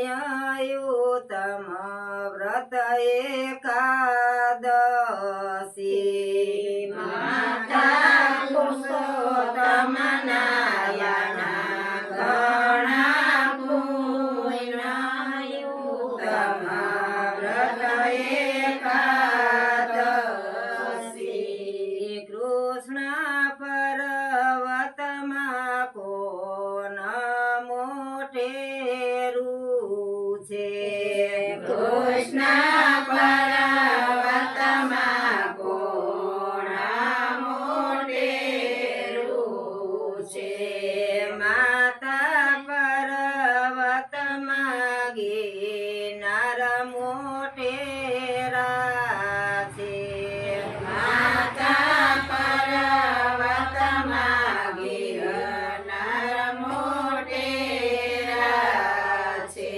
युतम व्रत एकादशी माता पुरुषोत्तम नारायण गणापुण्ययुतम व्रत एकादशी कृष्ण पर्वतમાં કોણ મોટેરું છે કૃષ્ણ પર્વતમાં કોણ મોટેરું છે માતા પર્વતમાં ગિરનાર મોટેરા છે માતા પર્વતમાં ગિરનાર મોટેરા છે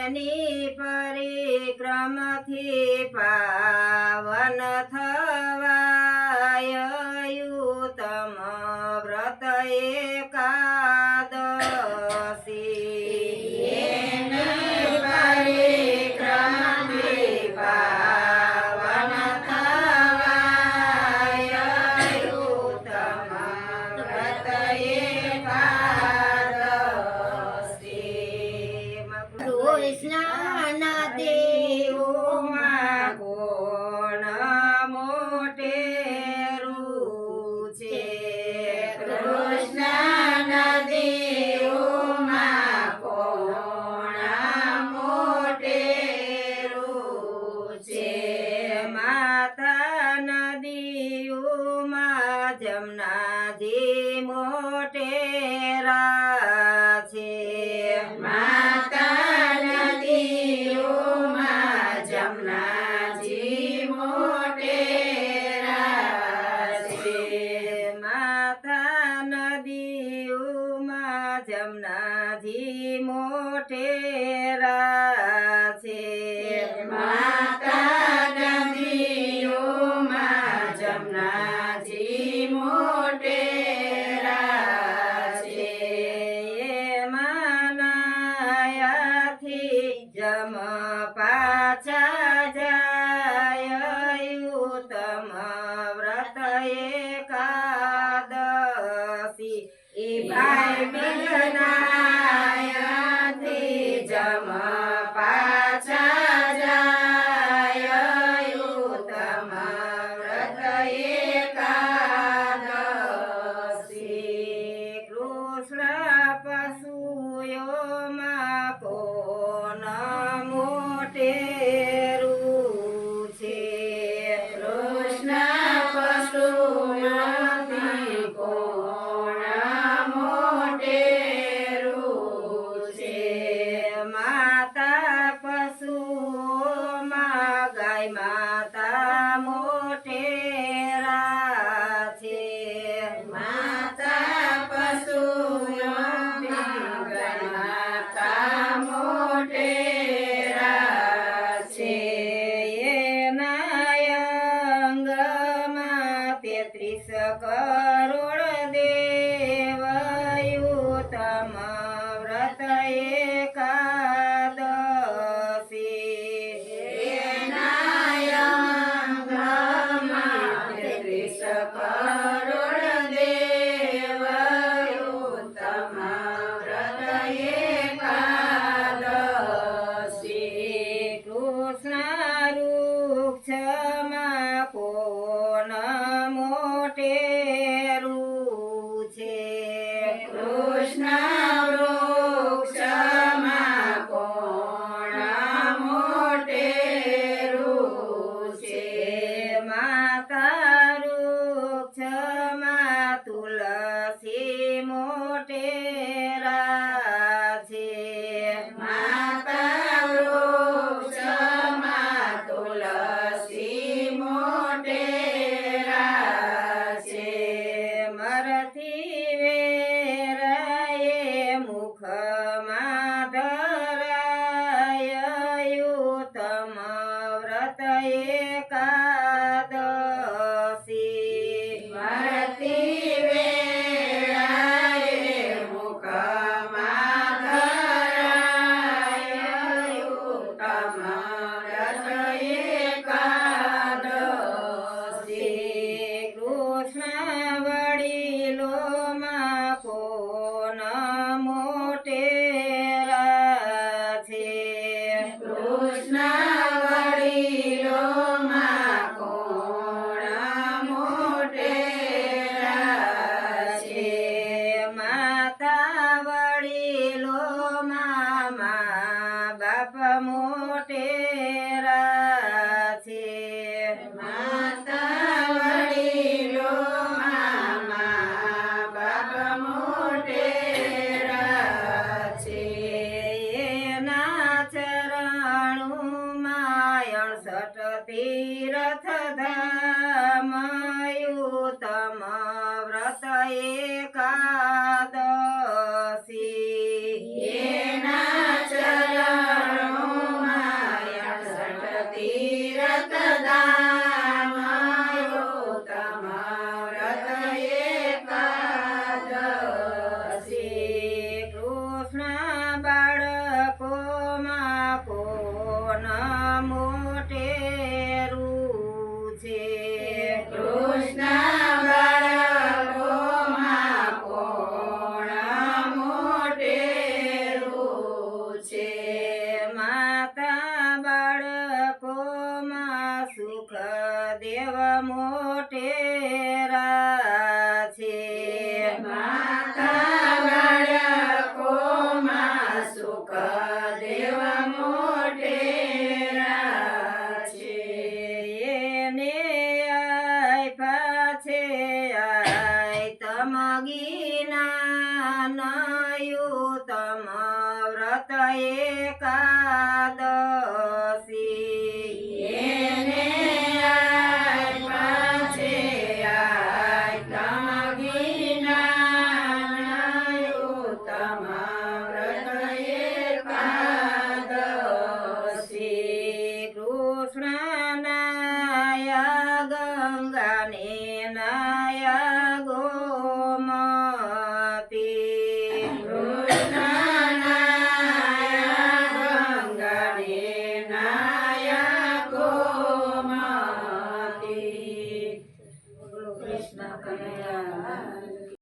એની પરિક્રમથી પાવન થવાય યુતમ વ્રત એકાદશી એની પરિક્રમથી પાવન થવાય યુતમ વ્રત એકાદશી કૃષ્ણ નદીઓમાં કોણ મોટેરું છે કૃષ્ણ નદીઓમાં કોણ મોટેરું છે માતા નદીઓમાં જમનાજી મોટેરા છે માતા નદીઓમાં જમનાજી મોટેરા છે માતા નદીઓમાં જમનાજી મોટેરા છે માતા નદીઓમાં જમનાજી મોટેરા છે એમાં નાયાથી જમ પાછા જાય યુતમ વ્રત એકાદશી એ ભાઈ બીજનાયાથી જમ પાછા જાય યુતમ વ્રત એકાદશી કૃષ્ણ પશુઓમાં કોણ મોટેરું છે કૃષ્ણ પશુમાંથી કોણ મોટેરું છે માતા પશુઓમાં ગાય માતા મોટેરા છે માતા પશુઓમાં ગાય માતા મોટેરા છે એના અંગમાં 33 કરોડ દેવયુતમ વ્રત એકાદશી એના અંગમાં 33 કરોડ દેવયુતમ વ્રત એકાદશી તીર્થ ધામયુતમ વ્રત એકાદશી એના ચરણોમાં 61 તીર્થ ધામયુતમ વ્રત એકાદશી કૃષ્ણ બાળકોમાં કોણ મોટેરું છે કૃષ્ણ બાળકોમાં કોણ મોટેરું છે માતા બાળકોમાં સુખદેવ મોટેરા છે માતા બાળકોમાં સુખદેવ મોટેરા છે એને આપ્યા છે તમગીના નયુતમ વ્રત એકા